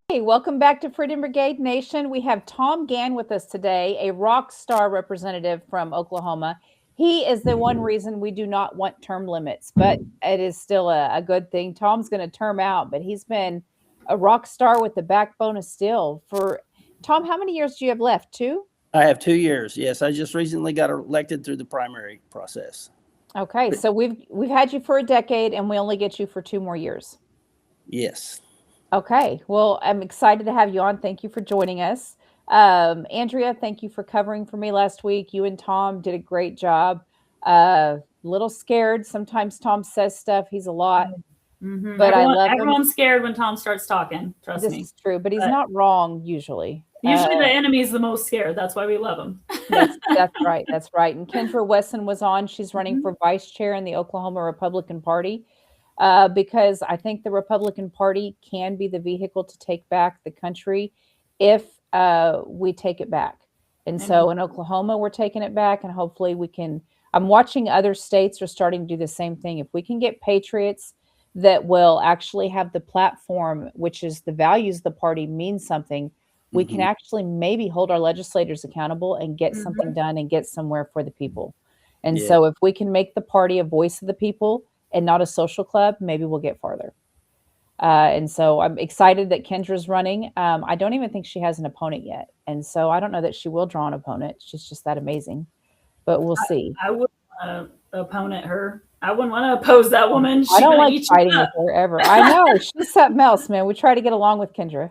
Hey, welcome back to Freedom Brigade Nation. We have Tom Gann with us today, a rock star representative from Oklahoma. He is the one reason we do not want term limits, but it is still a good thing. Tom's going to term out, but he's been a rock star with the backbone of steel for Tom. How many years do you have left? 2? I have 2 years. Yes, I just recently got elected through the primary process. Okay, so we've had you for a decade, and we only get you for 2 more years. Yes. Okay, well, I'm excited to have you on. Thank you for joining us. Andrea, thank you for covering for me last week. You and Tom did a great job. Little scared. Sometimes Tom says stuff. He's a lot, but I love him. Everyone's scared when Tom starts talking. Trust me. This is true, but he's not wrong usually. Usually the enemy is the most scared. That's why we love him. That's right. That's right. And Kendra Wesson was on. She's running for vice chair in the Oklahoma Republican Party. Because I think the Republican Party can be the vehicle to take back the country if we take it back. And so in Oklahoma, we're taking it back, and hopefully we can. I'm watching other states are starting to do the same thing. If we can get patriots that will actually have the platform, which is the values of the party mean something, we can actually maybe hold our legislators accountable and get something done and get somewhere for the people. And so if we can make the party a voice of the people and not a social club, maybe we'll get farther. And so I'm excited that Kendra's running. I don't even think she has an opponent yet. And so I don't know that she will draw an opponent. She's just that amazing. But we'll see. I wouldn't want to opponent her. I wouldn't want to oppose that woman. I don't like fighting with her ever. I know. She's something else, man. We try to get along with Kendra.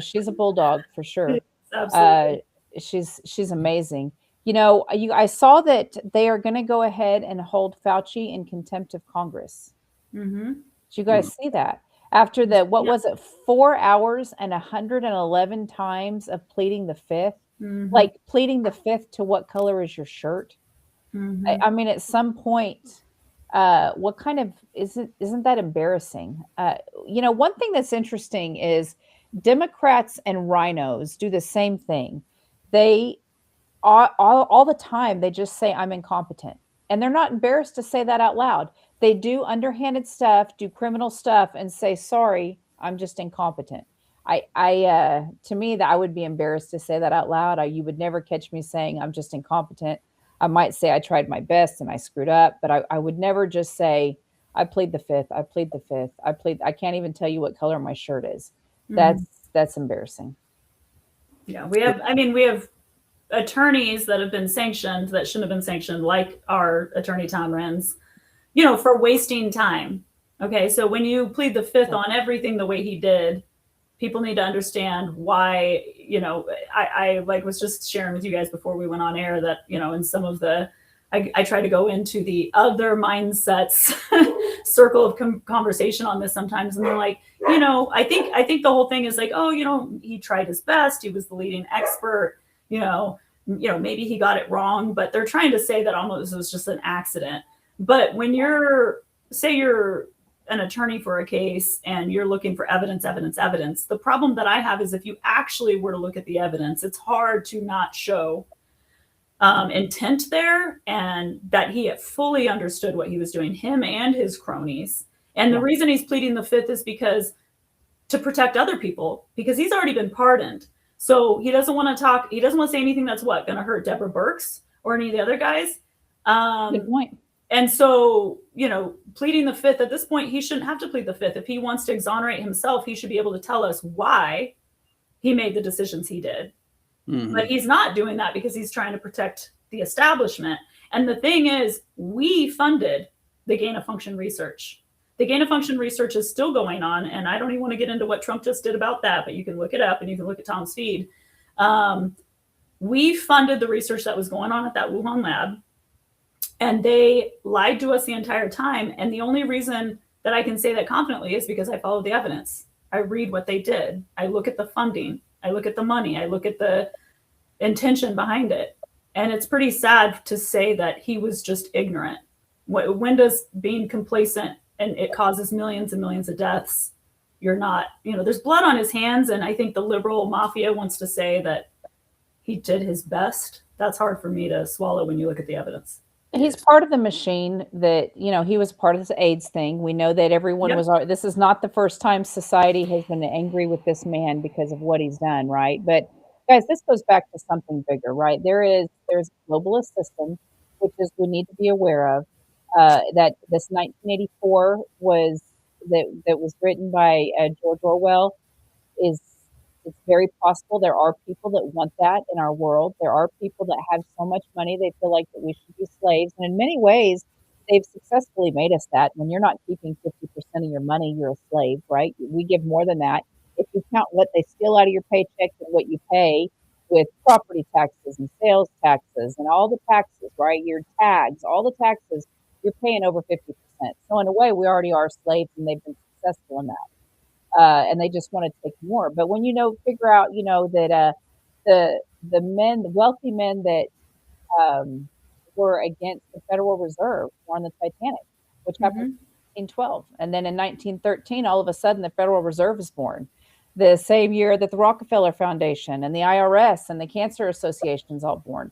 She's a bulldog for sure. Absolutely. She's amazing. You know, I saw that they are going to go ahead and hold Fauci in contempt of Congress. Did you guys see that? After the, what was it, 4 hours and 111 times of pleading the fifth? Like pleading the fifth to what color is your shirt? I mean, at some point, what kind of, isn't that embarrassing? You know, one thing that's interesting is Democrats and rhinos do the same thing. They all the time, they just say, I'm incompetent. And they're not embarrassed to say that out loud. They do underhanded stuff, do criminal stuff, and say, sorry, I'm just incompetent. To me, that I would be embarrassed to say that out loud. You would never catch me saying I'm just incompetent. I might say I tried my best and I screwed up, but I would never just say, I plead the fifth. I plead the fifth. I can't even tell you what color my shirt is. That's embarrassing. Yeah, we have attorneys that have been sanctioned that shouldn't have been sanctioned, like our attorney Tom Renz, you know, for wasting time. Okay, so when you plead the fifth on everything the way he did, people need to understand why. You know, I like was just sharing with you guys before we went on air that, you know, in some of the, I try to go into the other mindsets circle of conversation on this sometimes, and they're like, you know, I think the whole thing is like, oh, you know, he tried his best, he was the leading expert. You know, maybe he got it wrong, but they're trying to say that almost it was just an accident. But when you're an attorney for a case and you're looking for evidence, the problem that I have is if you actually were to look at the evidence, it's hard to not show intent there, and that he had fully understood what he was doing, him and his cronies. And the reason he's pleading the fifth is because to protect other people, because he's already been pardoned. So he doesn't want to talk. He doesn't want to say anything that's going to hurt Deborah Birx or any of the other guys. Good point. And so, you know, pleading the fifth at this point, he shouldn't have to plead the fifth. If he wants to exonerate himself, he should be able to tell us why he made the decisions he did. But he's not doing that because he's trying to protect the establishment. And the thing is, we funded the gain of function research. The gain of function research is still going on. And I don't even want to get into what Trump just did about that, but you can look it up and you can look at Tom's feed. We funded the research that was going on at that Wuhan lab. And they lied to us the entire time. And the only reason that I can say that confidently is because I followed the evidence. I read what they did. I look at the funding. I look at the money. I look at the intention behind it. And it's pretty sad to say that he was just ignorant. When does being complacent and it causes millions and millions of deaths, you're not, there's blood on his hands. And I think the liberal mafia wants to say that he did his best. That's hard for me to swallow when you look at the evidence. He's part of the machine that, he was part of this AIDS thing. We know that everyone Yep. this is not the first time society has been angry with this man because of what he's done, right? But guys, this goes back to something bigger, right? There's a globalist system, which is we need to be aware of, that this 1984 that was written by George Orwell is it's very possible there are people that want that in our world. There are people that have so much money they feel like that we should be slaves. And in many ways, they've successfully made us that. When you're not keeping 50% of your money, you're a slave, right? We give more than that. If you count what they steal out of your paycheck and what you pay with property taxes and sales taxes and all the taxes, right? Your tags, all the taxes, you're paying over 50%. So in a way, we already are slaves and they've been successful in that. And they just want to take more. But when figure out, that the men, the wealthy men that were against the Federal Reserve were on the Titanic, which happened in 1912, and then in 1913, all of a sudden, the Federal Reserve is born. The same year that the Rockefeller Foundation and the IRS and the Cancer Association is all born.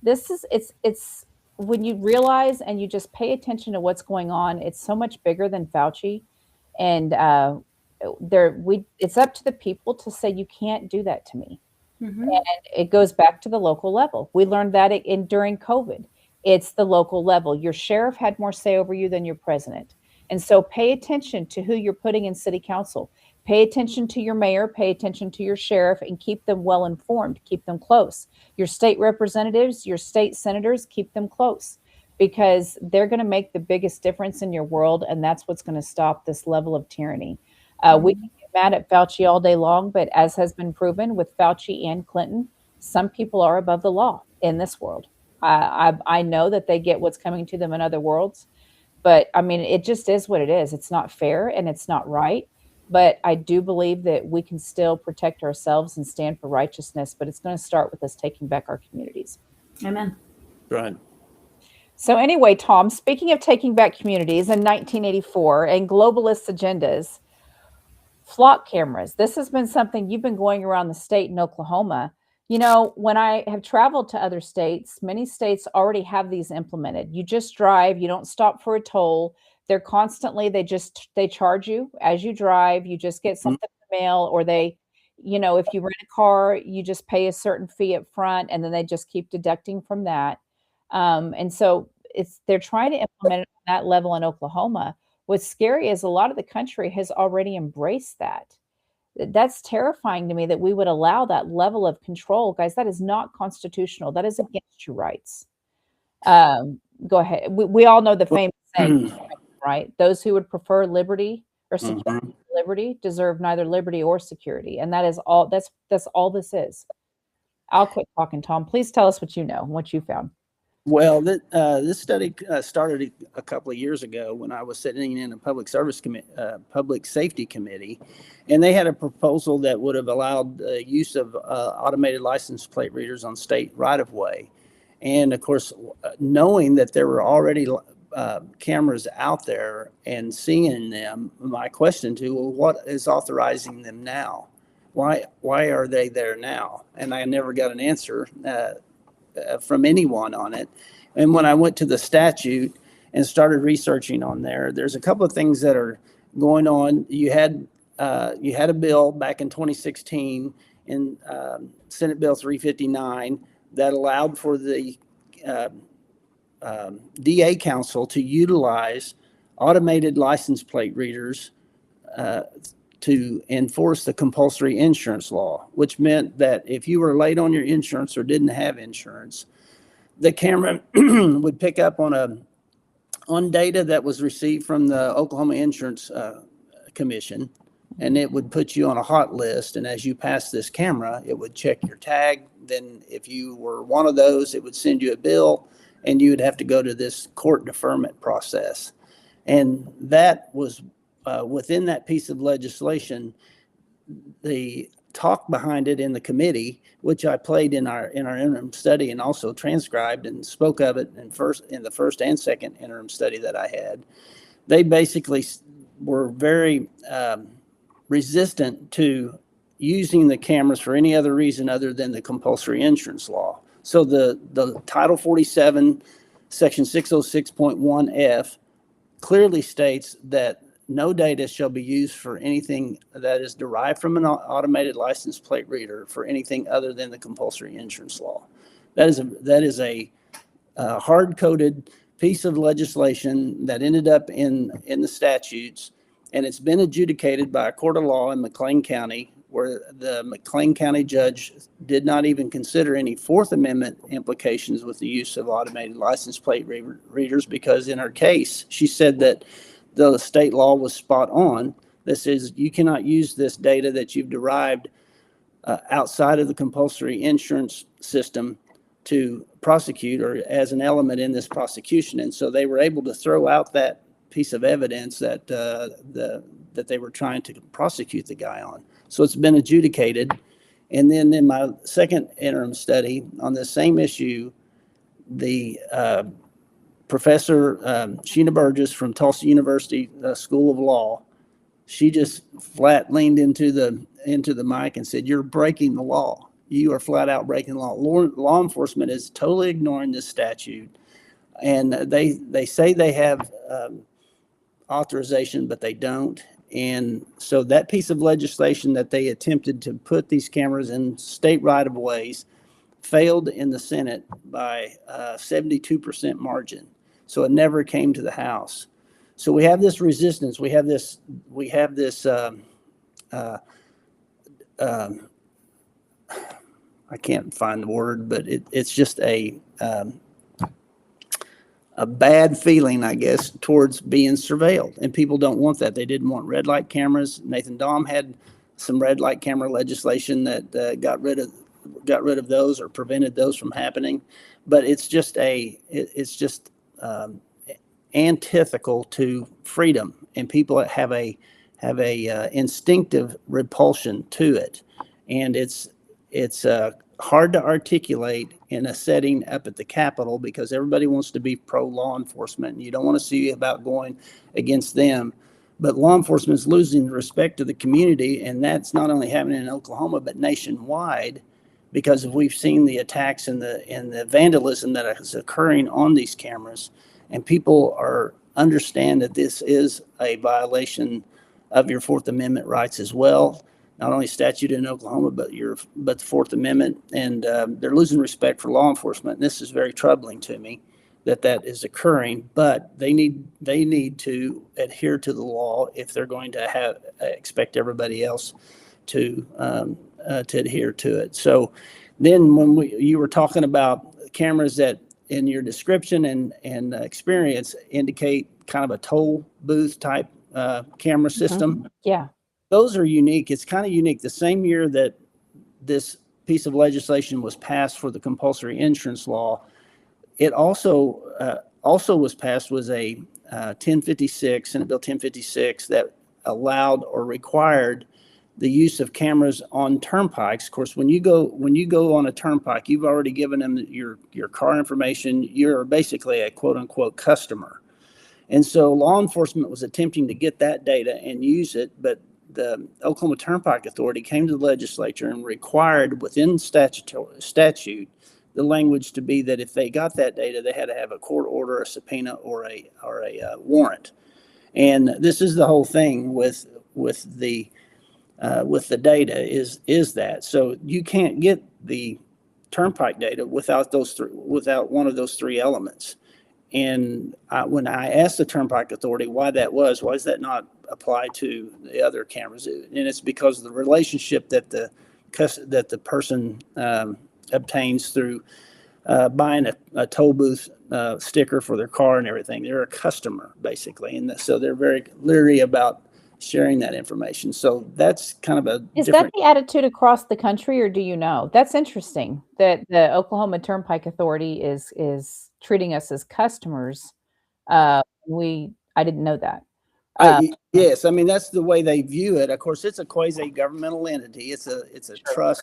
It's when you realize and you just pay attention to what's going on, it's so much bigger than Fauci, and it's up to the people to say you can't do that to me. And it goes back to the local level. We learned that during COVID. It's the local level. Your sheriff had more say over you than your president. And so pay attention to who you're putting in city council. Pay attention to your mayor, pay attention to your sheriff, and keep them well informed, keep them close. Your state representatives, your state senators, keep them close, because they're going to make the biggest difference in your world. And that's what's going to stop this level of tyranny. We can get mad at Fauci all day long, but as has been proven with Fauci and Clinton, some people are above the law in this world. I know that they get what's coming to them in other worlds, but I mean, it just is what it is. It's not fair and it's not right. But I do believe that we can still protect ourselves and stand for righteousness, but it's going to start with us taking back our communities. Amen. Right. So anyway, Tom, speaking of taking back communities in 1984 and globalist agendas, flock cameras. This has been something you've been going around the state in Oklahoma. When I have traveled to other states, many states already have these implemented. You just drive, you don't stop for a toll. They're constantly, they charge you as you drive. You just get something in the mail, or if you rent a car, you just pay a certain fee up front, and then they just keep deducting from that. And so they're trying to implement it on that level in Oklahoma. What's scary is a lot of the country has already embraced that. That's terrifying to me that we would allow that level of control. Guys, that is not constitutional. That is against your rights. Go ahead. We all know the famous saying, right? Those who would prefer liberty or security to liberty deserve neither liberty or security. And that is all, that's all this is. I'll quit talking, Tom. Please tell us what you know, what you found. Well, this study started a couple of years ago when I was sitting in a public safety committee, and they had a proposal that would have allowed the use of automated license plate readers on state right-of-way. And of course, knowing that there were already cameras out there and seeing them, my question what is authorizing them now? Why are they there now? And I never got an answer from anyone on it. And when I went to the statute and started researching on there's a couple of things that are going on. You had a bill back in 2016 in Senate Bill 359 that allowed for the DA Council to utilize automated license plate readers to enforce the compulsory insurance law, which meant that if you were late on your insurance or didn't have insurance, the camera would pick up on data that was received from the Oklahoma Insurance Commission, and it would put you on a hot list. And as you pass this camera, it would check your tag. Then if you were one of those, it would send you a bill, and you would have to go to this court deferment process. And that was within that piece of legislation, the talk behind it in the committee, which I played in our interim study and also transcribed and spoke of it in the first and second interim study that I had. They basically were very resistant to using the cameras for any other reason other than the compulsory insurance law. So the Title 47, Section 606.1F clearly states that no data shall be used for anything that is derived from an automated license plate reader for anything other than the compulsory insurance law. That is a hard-coded piece of legislation that ended up in the statutes, and it's been adjudicated by a court of law in McLean County, where the McLean County judge did not even consider any Fourth Amendment implications with the use of automated license plate readers, because in her case, she said that the state law was spot on. This is, you cannot use this data that you've derived outside of the compulsory insurance system to prosecute or as an element in this prosecution. And so they were able to throw out that piece of evidence that that they were trying to prosecute the guy on. So it's been adjudicated. And then in my second interim study on the same issue, the Professor Sheena Burgess from Tulsa University School of Law, she just flat leaned into the mic and said, "You're breaking the law. You are flat out breaking the law. Law enforcement is totally ignoring this statute, and they say they have authorization, but they don't." And so that piece of legislation that they attempted to put these cameras in state right-of-ways failed in the Senate by 72% margin. So it never came to the House. So we have this resistance. We have this. I can't find the word, but it's just a bad feeling, I guess, towards being surveilled. And people don't want that. They didn't want red light cameras. Nathan Dahm had some red light camera legislation that got rid of those or prevented those from happening. But it's just antithetical to freedom, and people have a instinctive repulsion to it, and it's hard to articulate in a setting up at the Capitol because everybody wants to be pro law enforcement, and you don't want to see about going against them. But law enforcement is losing respect to the community, and that's not only happening in Oklahoma but nationwide, because we've seen the attacks and the vandalism that is occurring on these cameras, and people understand that this is a violation of your Fourth Amendment rights as well. Not only statute in Oklahoma, but the Fourth Amendment, and they're losing respect for law enforcement. And this is very troubling to me that is occurring. But they need to adhere to the law if they're going to expect everybody else to adhere to it. So then when you were talking about cameras that in your description and experience indicate kind of a toll booth type camera system. Mm-hmm. Yeah. Those are unique. It's kind of unique. The same year that this piece of legislation was passed for the compulsory insurance law, it also was passed was a 1056, Senate Bill 1056, that allowed or required the use of cameras on turnpikes. Of course, when you go on a turnpike, you've already given them your car information. You're basically a quote unquote customer. And so law enforcement was attempting to get that data and use it, but the Oklahoma Turnpike Authority came to the legislature and required within statute the language to be that if they got that data, they had to have a court order, a subpoena, or a warrant. And this is the whole thing with the data is that. So you can't get the turnpike data without one of those three elements. And when I asked the Turnpike Authority why is that not applied to the other cameras? And it's because of the relationship that the person obtains through buying a toll booth sticker for their car and everything. They're a customer, basically. And so they're very leery about sharing that information. So that's kind of Is that the attitude across the country, or do you know? That's interesting that the Oklahoma Turnpike Authority is treating us as customers. I didn't know that. Yes, I mean that's the way they view it. Of course, it's a quasi-governmental entity. It's a Sure. trust.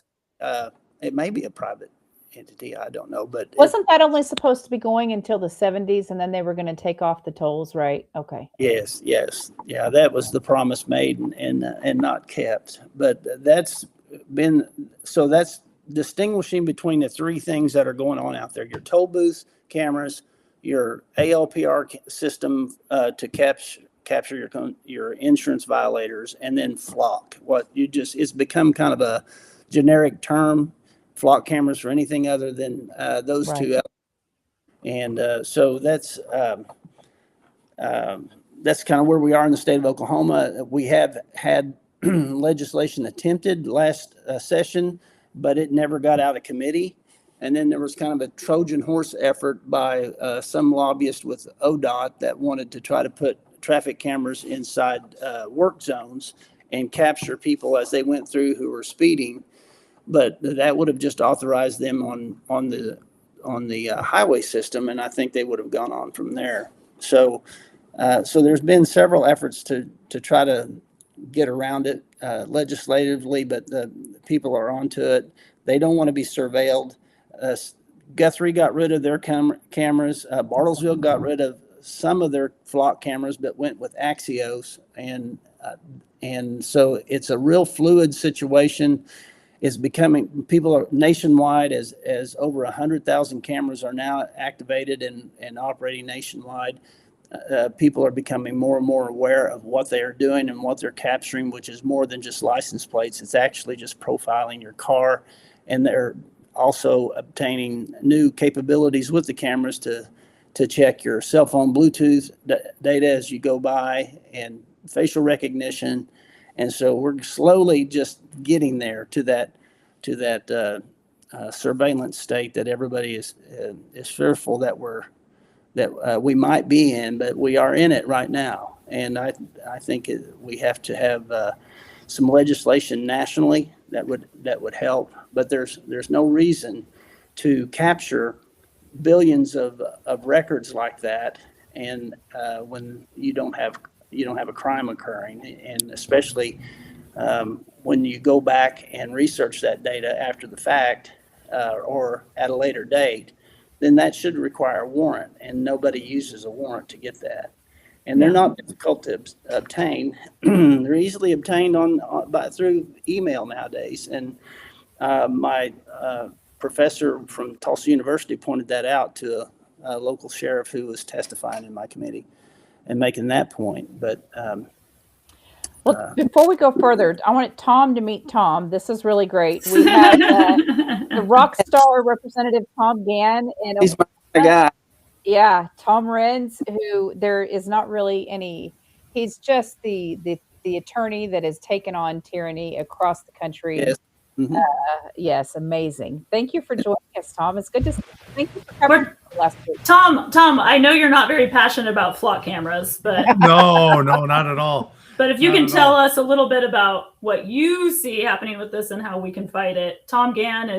It may be a private entity. I don't know, but Wasn't that only supposed to be going until the 70s and then they were going to take off the tolls, right? Okay. yes, yeah, that was the promise made and not kept. But that's been so that's distinguishing between the three things that are going on out there: your toll booth cameras, your ALPR system to capture your insurance violators, and then flock. It's become kind of a generic term, flock cameras for anything other than those Right. two. And so that's kind of where we are in the state of Oklahoma. We have had legislation attempted last session, but it never got out of committee. And then there was kind of a Trojan horse effort by some lobbyist with ODOT that wanted to try to put traffic cameras inside work zones and capture people as they went through who were speeding. But that would have just authorized them on the highway system, and I think they would have gone on from there. So there's been several efforts to try to get around it legislatively, but the people are onto it. They don't want to be surveilled. Guthrie got rid of their cameras. Bartlesville got rid of some of their flock cameras, but went with Axios, and so it's a real fluid situation. It's becoming, people are nationwide, as over 100,000 cameras are now activated and operating nationwide. People are becoming more and more aware of what they are doing and what they're capturing, which is more than just license plates. It's actually just profiling your car, and they're also obtaining new capabilities with the cameras to check your cell phone Bluetooth data as you go by, and facial recognition. And so we're slowly just getting there to that surveillance state that everybody is fearful that we might be in, but we are in it right now. And I think we have to have some legislation nationally that would help. But there's no reason to capture billions of records like that, and when you don't have a crime occurring, and especially when you go back and research that data after the fact or at a later date, then that should require a warrant, and nobody uses a warrant to get that. And they're not difficult to obtain. They're easily obtained through email nowadays. And my professor from Tulsa University pointed that out to a local sheriff who was testifying in my committee and making that point. But well, before we go further, I want Tom to meet Tom. This is really great. We have the rock star representative Tom Gann, and he's my guy. Yeah, Tom Renz, who there is not really any. He's just the attorney that has taken on tyranny across the country. Yes. Mm-hmm. Yes, amazing. Thank you for joining us, Tom. It's good to see you. Thank you for coming last week. Tom, I know you're not very passionate about flock cameras, but no, not at all. But if you can tell us a little bit about what you see happening with this and how we can fight it. Tom Gann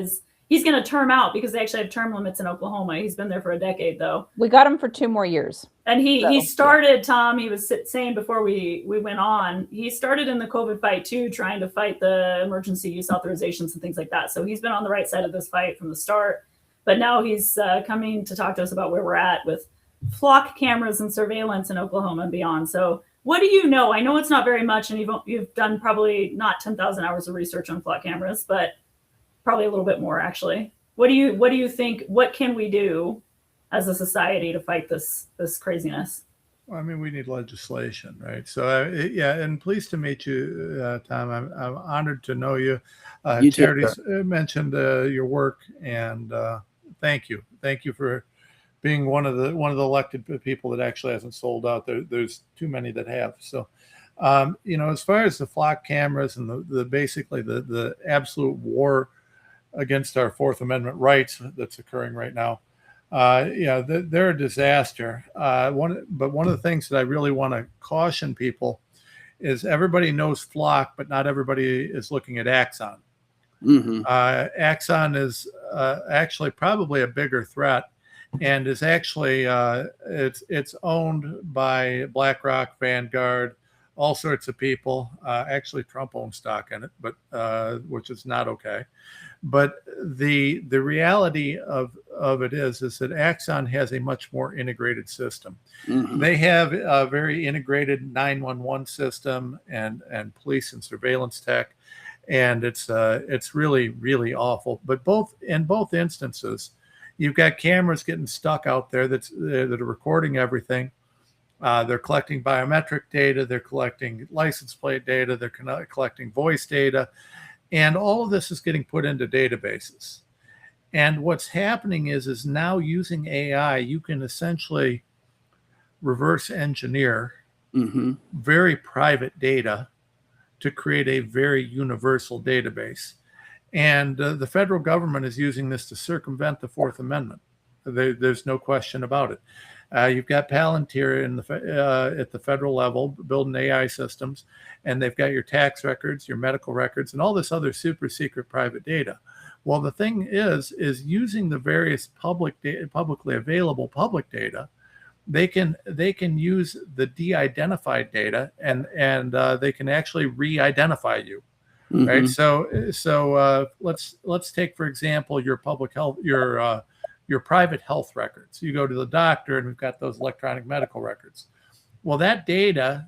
he's going to term out because they actually have term limits in Oklahoma. He's been there for a decade, though. We got him for 2 more years. And he started, Tom, he was saying before we went on, he started in the COVID fight too, trying to fight the emergency use authorizations and things like that. So he's been on the right side of this fight from the start. But now he's coming to talk to us about where we're at with flock cameras and surveillance in Oklahoma and beyond. So what do you know? I know it's not very much, and you've done probably not 10,000 hours of research on flock cameras, but probably a little bit more actually. What do you think? What can we do as a society to fight this craziness? Well, I mean, we need legislation, right? So and pleased to meet you, Tom. I'm honored to know you. Charity's mentioned your work, and thank you for being one of the elected people that actually hasn't sold out. There's too many that have. So, as far as the flock cameras and basically the absolute war against our Fourth Amendment rights that's occurring right now, they're a disaster. One of the things that I really want to caution people is everybody knows flock, but not everybody is looking at Axon. Mm-hmm. Axon is actually probably a bigger threat, and is actually it's owned by BlackRock, Vanguard, all sorts of people. Actually, Trump owns stock in it, but which is not okay. But the reality of it is that Axon has a much more integrated system. Mm-hmm. They have a very integrated 911 system and police and surveillance tech, and it's really, really awful. But in both instances, you've got cameras getting stuck out there that are recording everything. They're collecting biometric data, they're collecting license plate data, they're collecting voice data, and all of this is getting put into databases. And what's happening is now using AI, you can essentially reverse engineer very private data to create a very universal database. And the federal government is using this to circumvent the Fourth Amendment. There's no question about it. You've got Palantir at the federal level building AI systems, and they've got your tax records, your medical records, and all this other super secret private data. Well, the thing is using the various publicly available public data, they can use the de-identified data and they can actually re-identify you. Mm-hmm. Right. So let's take, for example, your public health, your private health records. You go to the doctor and we've got those electronic medical records. Well, that data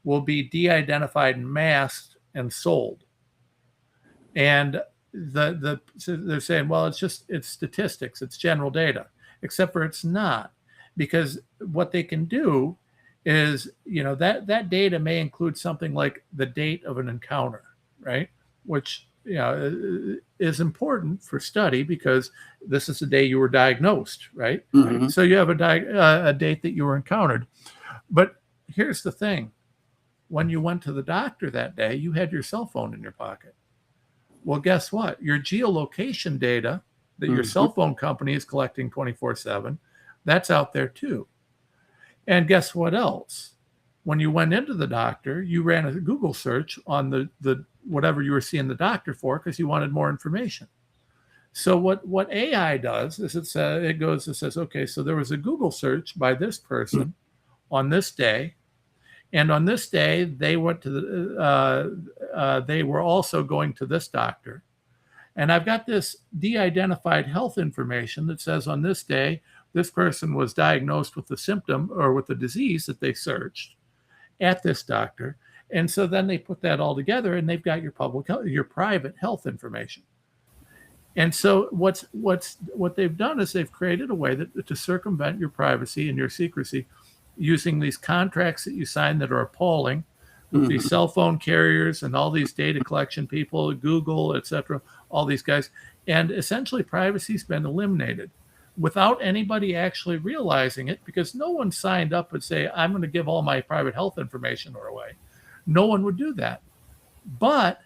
will be de-identified and masked and sold. And so they're saying, well, it's statistics, it's general data, except for it's not, because what they can do is, that data may include something like the date of an encounter, right? Which, is important for study because this is the day you were diagnosed, right? Mm-hmm. So you have a date that you were encountered. But here's the thing. When you went to the doctor that day, you had your cell phone in your pocket. Well, guess what? Your geolocation data that your cell phone company is collecting 24/7, that's out there too. And guess what else? When you went into the doctor, you ran a Google search on the whatever you were seeing the doctor for because you wanted more information. So what AI does is it says, okay, so there was a Google search by this person on this day, and on this day they went to they were also going to this doctor, and I've got this de-identified health information that says on this day this person was diagnosed with the symptom or with the disease that they searched at this doctor. And so then they put that all together and they've got your private health information. And so what they've done is they've created a way to circumvent your privacy and your secrecy using these contracts that you sign that are appalling with these cell phone carriers and all these data collection people, Google, etc., all these guys. And essentially privacy's been eliminated without anybody actually realizing it, because no one signed up and say, I'm going to give all my private health information away. No one would do that. But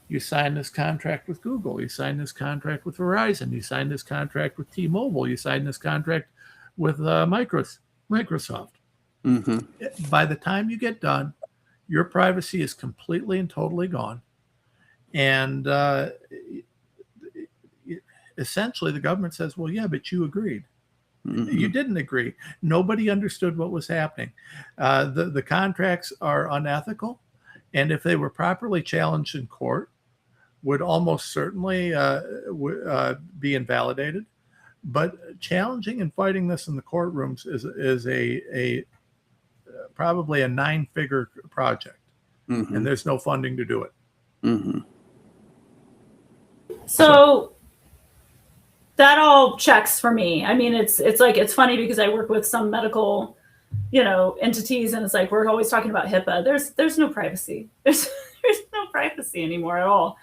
you sign this contract with Google, you sign this contract with Verizon, you sign this contract with T-Mobile, you sign this contract with Microsoft. Mm-hmm. By the time you get done, your privacy is completely and totally gone. And essentially the government says, well, yeah, but you agreed. Mm-hmm. You didn't agree. Nobody understood what was happening. The contracts are unethical, and if they were properly challenged in court, would almost certainly be invalidated. But challenging and fighting this in the courtrooms is a probably a 9-figure project, and there's no funding to do it. Mm-hmm. So that all checks for me. I mean, it's funny because I work with some medical, entities, and it's like we're always talking about HIPAA. There's no privacy. There's no privacy anymore at all.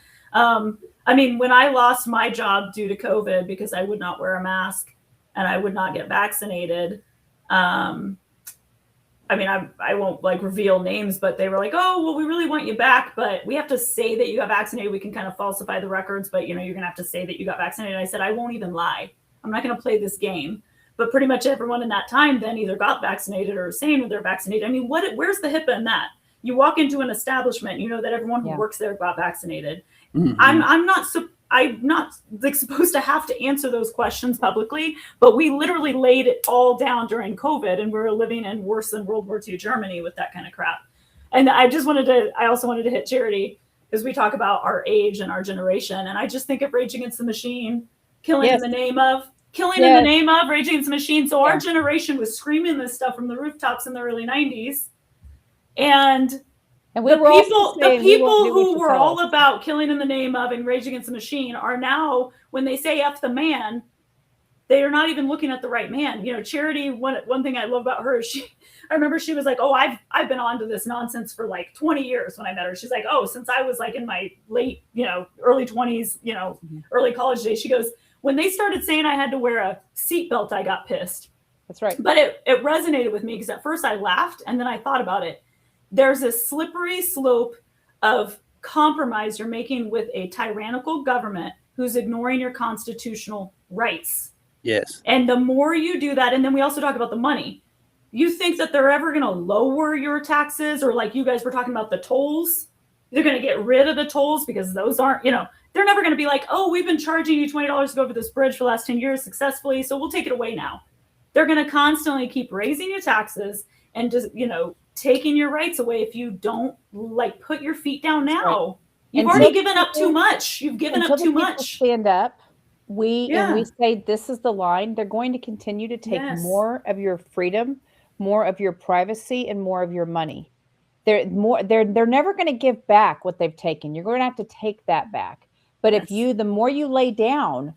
I mean, when I lost my job due to COVID because I would not wear a mask and I would not get vaccinated, I mean, I won't reveal names, but they were like, oh, well, we really want you back, but we have to say that you got vaccinated. We can kind of falsify the records, but you're going to have to say that you got vaccinated. And I said, I won't even lie. I'm not going to play this game. But pretty much everyone in that time then either got vaccinated or saying that they're vaccinated. I mean, where's the HIPAA in that? You walk into an establishment, you know that everyone who works there got vaccinated. Mm-hmm. I'm not supposed to have to answer those questions publicly, but we literally laid it all down during COVID, and we were living in worse than World War II Germany with that kind of crap. And I also wanted to hit Charity, because we talk about our age and our generation. And I just think of Rage Against the Machine, killing in the name of Rage Against the Machine. So our generation was screaming this stuff from the rooftops in the early 90s. And we the were people who were all about killing in the name of and Rage Against the Machine are now, when they say F the man, they are not even looking at the right man. Charity, one thing I love about her is I remember she was like, oh, I've been on to this nonsense for like 20 years when I met her. She's like, oh, since I was like in my late, early 20s, early college days. She goes, when they started saying I had to wear a seatbelt, I got pissed. That's right. But it resonated with me, because at first I laughed and then I thought about it. There's a slippery slope of compromise you're making with a tyrannical government who's ignoring your constitutional rights. Yes. And the more you do that, and then we also talk about the money. You think that they're ever going to lower your taxes, or like you guys were talking about the tolls? They're going to get rid of the tolls because those aren't, they're never going to be like, oh, we've been charging you $20 to go over this bridge for the last 10 years successfully, so we'll take it away now. They're going to constantly keep raising your taxes and just, taking your rights away if you don't put your feet down now. Right. You've already given up too much. You've given up too much. Stand up. And we say this is the line. They're going to continue to take more of your freedom, more of your privacy, and more of your money. They're never going to give back what they've taken. You're going to have to take that back. But if the more you lay down,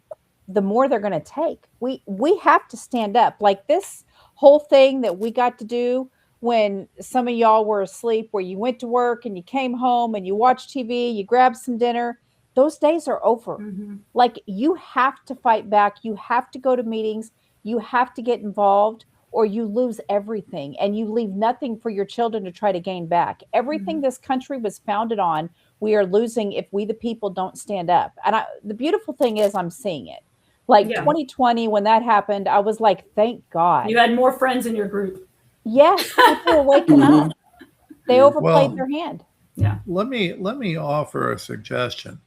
the more they're going to take. We have to stand up. Like this whole thing that we got to do when some of y'all were asleep, where you went to work and you came home and you watched TV, you grabbed some dinner. Those days are over. Mm-hmm. Like, you have to fight back. You have to go to meetings. You have to get involved, or you lose everything, and you leave nothing for your children to try to gain back. Everything this country was founded on, we are losing if we, the people, don't stand up. And the beautiful thing is I'm seeing it. Like 2020, when that happened, I was like, thank God. You had more friends in your group. Yes, people were waking up. They overplayed their hand. Yeah. Let me offer a suggestion,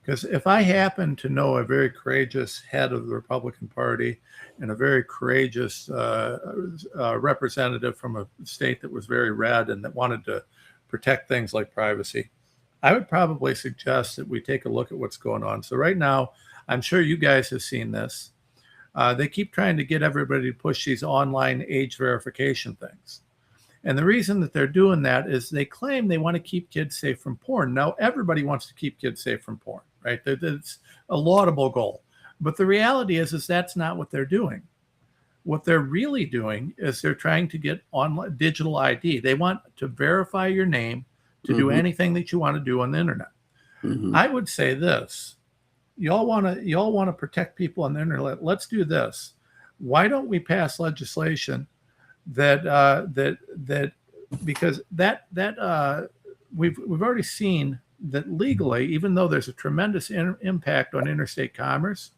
because if I happen to know a very courageous head of the Republican Party and a very courageous representative from a state that was very red and that wanted to protect things like privacy, I would probably suggest that we take a look at what's going on. So right now, I'm sure you guys have seen this. They keep trying to get everybody to push these online age verification things. And the reason that they're doing that is they claim they want to keep kids safe from porn. Now, everybody wants to keep kids safe from porn, right? It's a laudable goal. But the reality is that's not what they're doing. What they're really doing is they're trying to get online digital ID. They want to verify your name to do anything that you want to do on the internet. I would say this. Y'all want to protect people on the internet. Let's do this. Why don't we pass legislation that because we've already seen that legally, even though there's a tremendous impact on interstate commerce,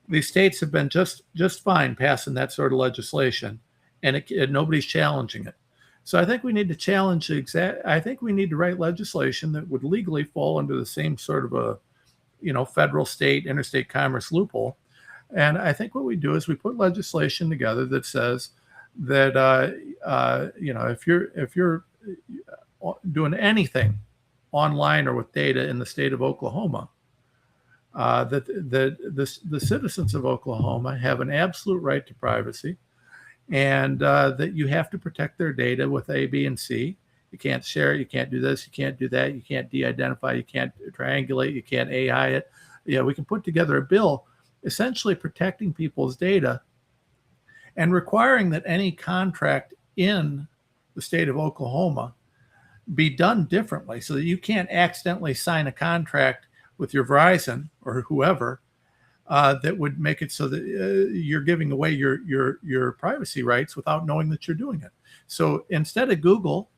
these states have been just fine passing that sort of legislation, and nobody's challenging it. So I think we need to challenge I think we need to write legislation that would legally fall under the same sort of a federal, state, interstate commerce loophole. And I think what we do is we put legislation together that says that, if you're doing anything online or with data in the state of Oklahoma, that the citizens of Oklahoma have an absolute right to privacy, and that you have to protect their data with A, B, and C. You can't share it. You can't do this. You can't do that. You can't de-identify. You can't triangulate. You can't AI it. We can put together a bill essentially protecting people's data and requiring that any contract in the state of Oklahoma be done differently, so that you can't accidentally sign a contract with your Verizon or whoever that would make it so that you're giving away your privacy rights without knowing that you're doing it. So instead of Google,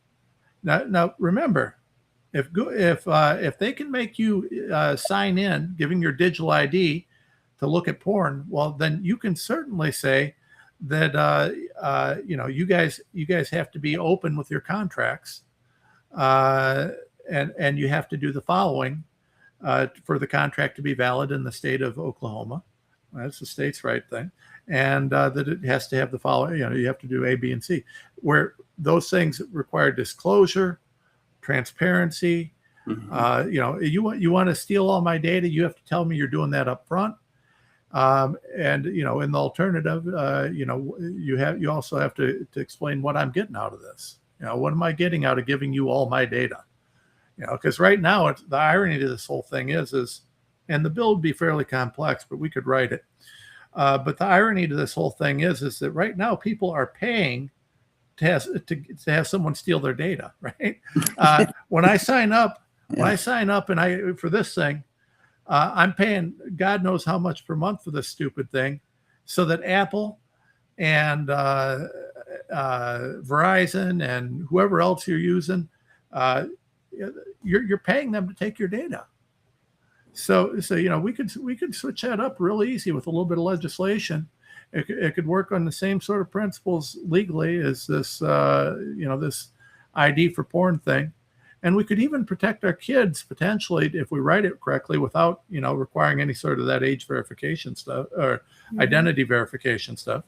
now remember, if they can make you sign in, giving your digital ID to look at porn, well, then you can certainly say that you guys have to be open with your contracts, and you have to do the following for the contract to be valid in the state of Oklahoma. That's the state's right thing, and that it has to have the following. You have to do A, B, and C, where those things require disclosure, transparency. You know, you want to steal all my data, you have to tell me you're doing that up front. And you know, in the alternative, you know, you also have to explain what I'm getting out of this. You know, what am I getting out of giving you all my data? You know, because right now, the irony to this whole thing is, and the bill would be fairly complex, but we could write it. But the irony to this whole thing is that right now people are paying to have someone steal their data, right? When I sign up, and for this thing, I'm paying God knows how much per month for this stupid thing, so that Apple and Verizon and whoever else you're using, you're paying them to take your data. So you know, we could switch that up real easy with a little bit of legislation. It could work on the same sort of principles legally as this you know, this ID for porn thing. And we could even protect our kids potentially if we write it correctly without, you know, requiring any sort of that age verification stuff or identity verification stuff.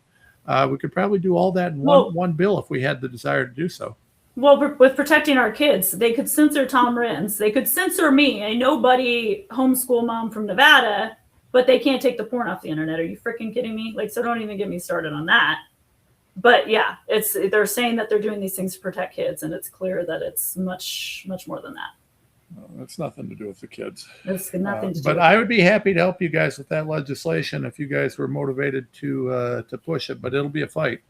We could probably do all that in one bill if we had the desire to do so. Well, with protecting our kids, they could censor Tom Renz. They could censor me, a nobody homeschool mom from Nevada, but they can't take the porn off the internet. Are you freaking kidding me? Like, so don't even get me started on that. But yeah, they're saying that they're doing these things to protect kids, and it's clear that it's much, much more than that. No, that's nothing to do with the kids. It's nothing to do but with I would be happy to help you guys with that legislation if you guys were motivated to push it, but it'll be a fight.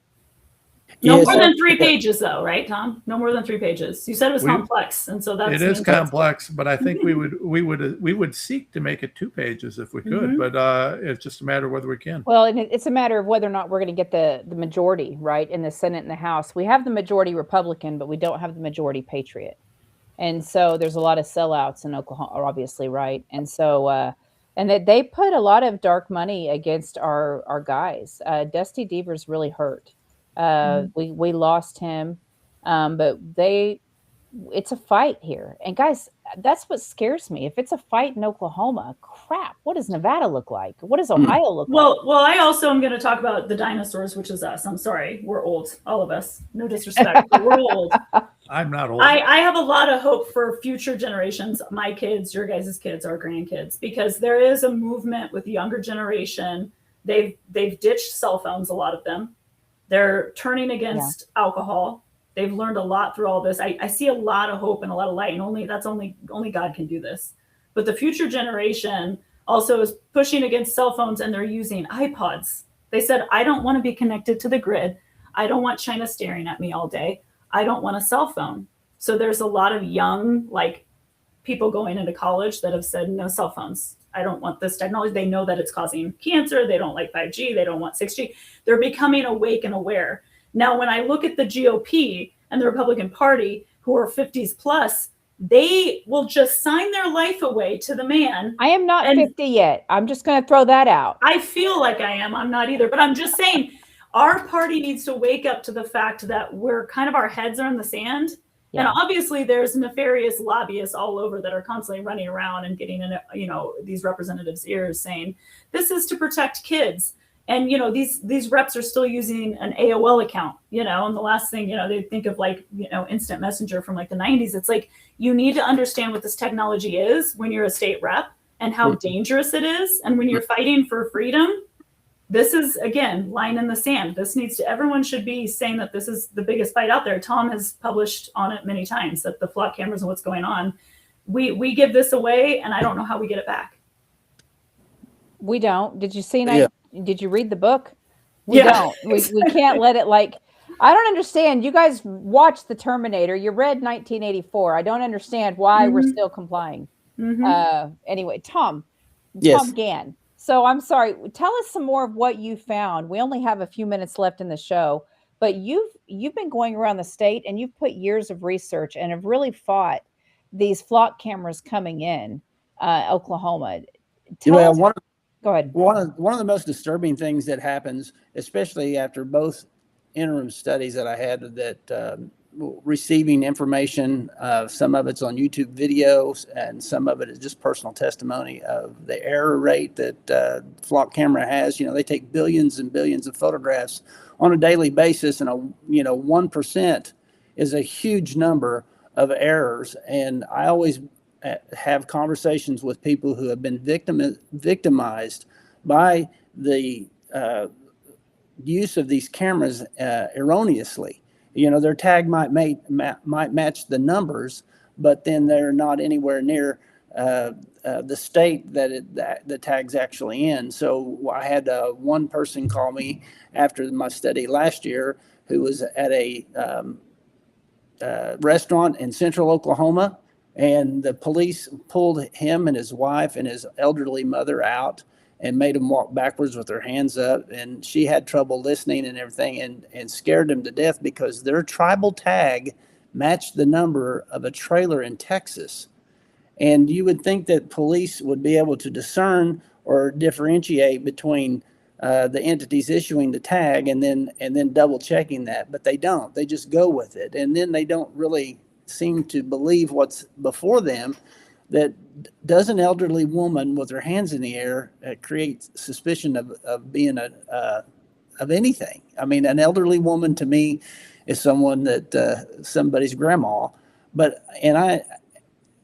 No more than 3 pages, though, right, Tom? No more than 3 pages. You said it was complex, and so that's it is complex. But I think we would seek to make it 2 pages if we could. But it's just a matter of whether we can. Well, and it's a matter of whether or not we're going to get the majority, right, in the Senate and the House. We have the majority Republican, but we don't have the majority Patriot, and so there's a lot of sellouts in Oklahoma, obviously, right? And so and that they put a lot of dark money against our guys. Dusty Deaver's really hurt. We lost him, but it's a fight here. And guys, that's what scares me. If it's a fight in Oklahoma, crap, what does Nevada look like? What does Ohio look like? Well, I also am going to talk about the dinosaurs, which is us. I'm sorry. We're old, all of us. No disrespect, but we're old. I'm not old. I have a lot of hope for future generations, my kids, your guys' kids, our grandkids, because there is a movement with the younger generation. They've ditched cell phones, a lot of them. They're turning against alcohol. They've learned a lot through all this. I see a lot of hope and a lot of light, and only God can do this. But the future generation also is pushing against cell phones, and they're using iPods. They said, I don't want to be connected to the grid. I don't want China staring at me all day. I don't want a cell phone. So there's a lot of young, like, people going into college that have said, no cell phones. I don't want this technology. They know that it's causing cancer. They don't like 5G. They don't want 6G. They're becoming awake and aware. Now, when I look at the GOP and the Republican Party, who are 50s plus, they will just sign their life away to the man. I am not 50 yet. I'm just going to throw that out. I feel like I am. I'm not either. But I'm just saying our party needs to wake up to the fact that we're kind of, our heads are in the sand. Yeah. And obviously there's nefarious lobbyists all over that are constantly running around and getting in, you know, these representatives' ears saying, this is to protect kids. And, you know, these reps are still using an AOL account, you know, and the last thing, you know, they think of, like, you know, instant messenger from like the 90s. It's like, you need to understand what this technology is when you're a state rep and how dangerous it is. And when you're fighting for freedom, this is, again, line in the sand. Everyone should be saying that this is the biggest fight out there. Tom has published on it many times, that the flock cameras and what's going on. We give this away, and I don't know how we get it back. We don't. Did you see that? Yeah. Did you read the book? We don't. We can't let it, like, I don't understand. You guys watched The Terminator. You read 1984. I don't understand why we're still complying. Anyway, Tom Gann. So I'm sorry. Tell us some more of what you found. We only have a few minutes left in the show, but you've been going around the state and you've put years of research and have really fought these flock cameras coming in Oklahoma. Go ahead. One of the most disturbing things that happens, especially after both interim studies that I had, that receiving information, some of it's on YouTube videos and some of it is just personal testimony of the error rate that flock camera has. You know, they take billions and billions of photographs on a daily basis, and 1% is a huge number of errors. And I always have conversations with people who have been victimized by the use of these cameras erroneously. You know, their tag might match the numbers, but then they're not anywhere near the state that the tag's actually in. So I had one person call me after my study last year who was at a restaurant in central Oklahoma, and the police pulled him and his wife and his elderly mother out and made them walk backwards with their hands up. And she had trouble listening and everything, and scared them to death because their tribal tag matched the number of a trailer in Texas. And you would think that police would be able to discern or differentiate between the entities issuing the tag and then double checking that, but they don't. They just go with it, and then they don't really seem to believe what's before them. That does an elderly woman with her hands in the air create suspicion of being of anything. I mean, an elderly woman to me is someone that somebody's grandma, and I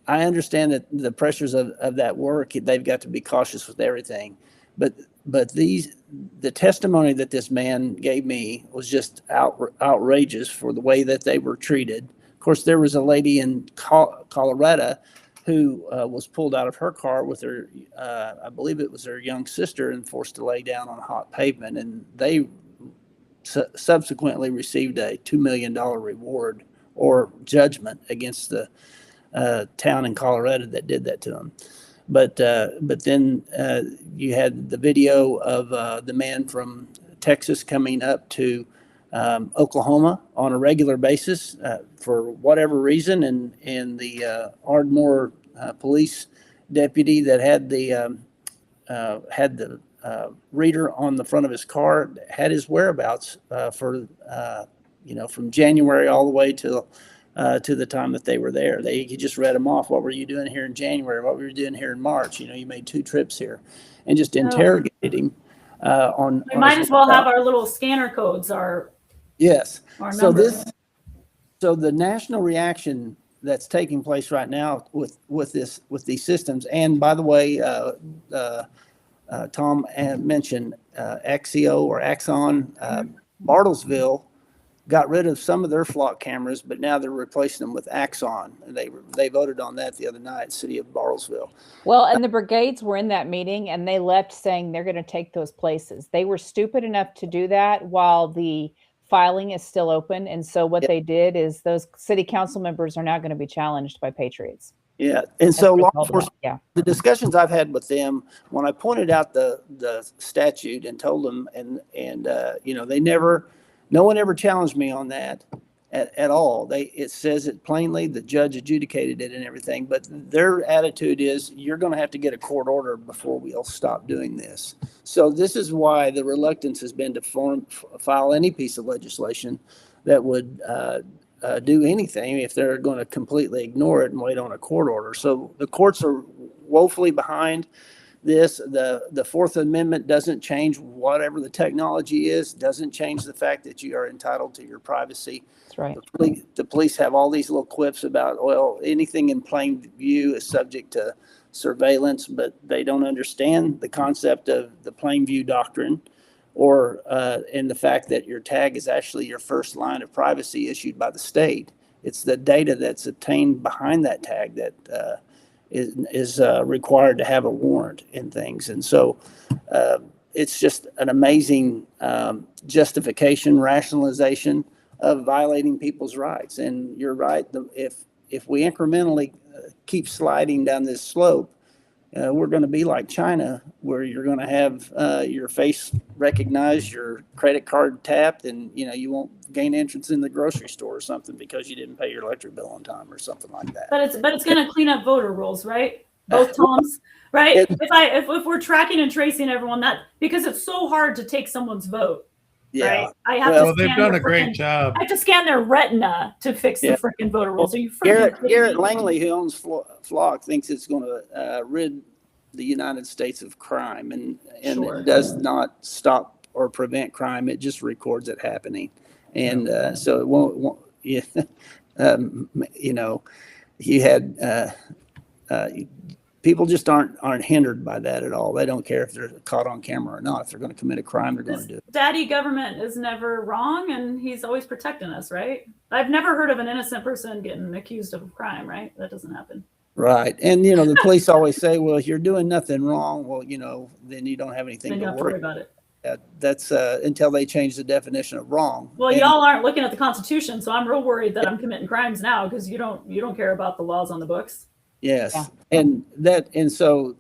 understand that the pressures of that work, they've got to be cautious with everything. But the testimony that this man gave me was just outrageous for the way that they were treated. Of course, there was a lady in Colorado who was pulled out of her car with her, I believe it was her young sister, and forced to lay down on hot pavement. And they subsequently received a $2 million reward or judgment against the town in Colorado that did that to them. But then you had the video of the man from Texas coming up to Oklahoma on a regular basis for whatever reason, and the Ardmore police deputy that had the reader on the front of his car had his whereabouts for from January all the way to the time that they were there. He just read them off. What were you doing here in January? What were you doing here in March? You made 2 trips here, and just interrogated him on. We might as well have our little scanner codes. Yes. Our So numbers. so the national reaction that's taking place right now with these systems, and by the way, Tom mentioned Axio or Axon. Bartlesville got rid of some of their flock cameras, but now they're replacing them with Axon. And they voted on that the other night, city of Bartlesville. Well, and the brigades were in that meeting, and they left saying they're going to take those places. They were stupid enough to do that while the filing is still open. And so what they did is those city council members are now going to be challenged by patriots. Yeah. And so law enforcement, the discussions I've had with them, when I pointed out the statute and told them, and no one ever challenged me on that at all. It says it plainly, the judge adjudicated it and everything, but their attitude is you're going to have to get a court order before we'll stop doing this. So this is why the reluctance has been to file any piece of legislation that would do anything if they're going to completely ignore it and wait on a court order. So the courts are woefully behind this. The Fourth Amendment doesn't change whatever the technology is, doesn't change the fact that you are entitled to your privacy. That's right. The police have all these little quips about, well, anything in plain view is subject to surveillance, but they don't understand the concept of the plain view doctrine, or in the fact that your tag is actually your first line of privacy issued by the state. It's the data that's obtained behind that tag that is required to have a warrant in things. And so it's just an amazing justification, rationalization of violating people's rights. And you're right, if we incrementally keep sliding down this slope, we're going to be like China, where you're going to have your face recognized, your credit card tapped, and you won't gain entrance in the grocery store or something because you didn't pay your electric bill on time or something like that. But it's going to clean up voter rolls, right? Both Toms, right? If we're tracking and tracing everyone, that because it's so hard to take someone's vote. Yeah, right? I have to. They've done a great job. I have to scan their retina to fix the freaking voter rolls. Are you Garrett Langley, who owns Flock, thinks it's going to rid the United States of crime, and it does not stop or prevent crime. It just records it happening, and so it won't. Yeah, You know, you had people just aren't hindered by that at all. They don't care if they're caught on camera or not. If they're going to commit a crime, they're going to do it. Daddy government is never wrong, and he's always protecting us, right? I've never heard of an innocent person getting accused of a crime, right? That doesn't happen. Right. And, you know, the police always say, well, if you're doing nothing wrong, well, you know, then you don't have anything Then you to have to worry worry about it. That's until they change the definition of wrong. Well, And- y'all aren't looking at the Constitution, so I'm real worried that I'm committing crimes now because you don't care about the laws on the books. Yes. Yeah. And so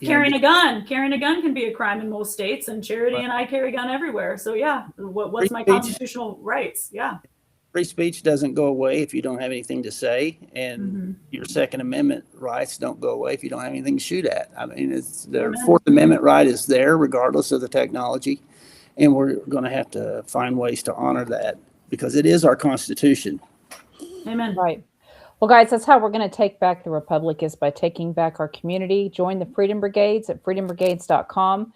Carrying a gun can be a crime in most states, and Charity and I carry a gun everywhere. So yeah, what's my constitutional rights? Yeah. free speech doesn't go away if you don't have anything to say, and your Second Amendment rights don't go away if you don't have anything to shoot at. I mean, it's the Fourth Amendment right is there regardless of the technology, and we're going to have to find ways to honor that because it is our Constitution. Amen. Right. Well, guys, that's how we're going to take back the Republic, is by taking back our community. Join the Freedom Brigades at freedombrigades.com.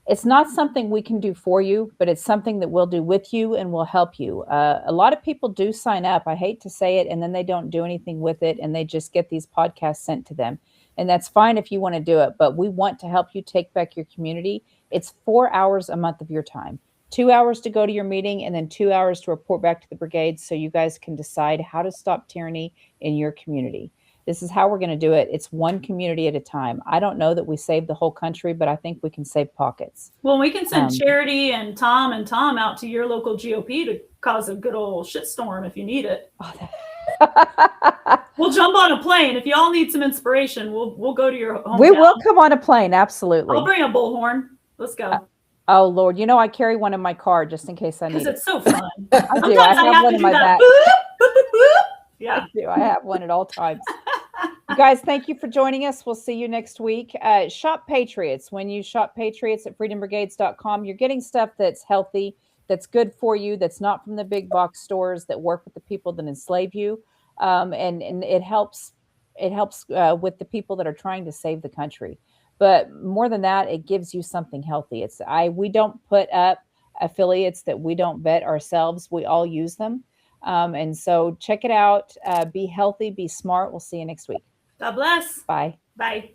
It's not something we can do for you, but it's something that we'll do with you and will help you. A lot of people do sign up. I hate to say it, and then they don't do anything with it, and they just get these podcasts sent to them. And that's fine if you want to do it, but we want to help you take back your community. It's 4 hours a month of your time. 2 hours to go to your meeting, and then 2 hours to report back to the brigade so you guys can decide how to stop tyranny in your community. This is how we're going to do it. It's one community at a time. I don't know that we save the whole country, but I think we can save pockets. Well, we can send Charity and Tom out to your local GOP to cause a good old shitstorm if you need it. We'll jump on a plane. If y'all need some inspiration, we'll go to your hometown. We will come on a plane, absolutely. I'll bring a bullhorn. Let's go. Oh, Lord. You know, I carry one in my car just in case I need it. Because it's so fun. I do. I have one in my back. Yeah. I do. I have one at all times. You guys, thank you for joining us. We'll see you next week. Shop Patriots. When you shop Patriots at freedombrigades.com, you're getting stuff that's healthy, that's good for you, that's not from the big box stores that work with the people that enslave you. And it helps with the people that are trying to save the country. But more than that, it gives you something healthy. We don't put up affiliates that we don't vet ourselves. We all use them. And so check it out. Be healthy, be smart. We'll see you next week. God bless. Bye. Bye.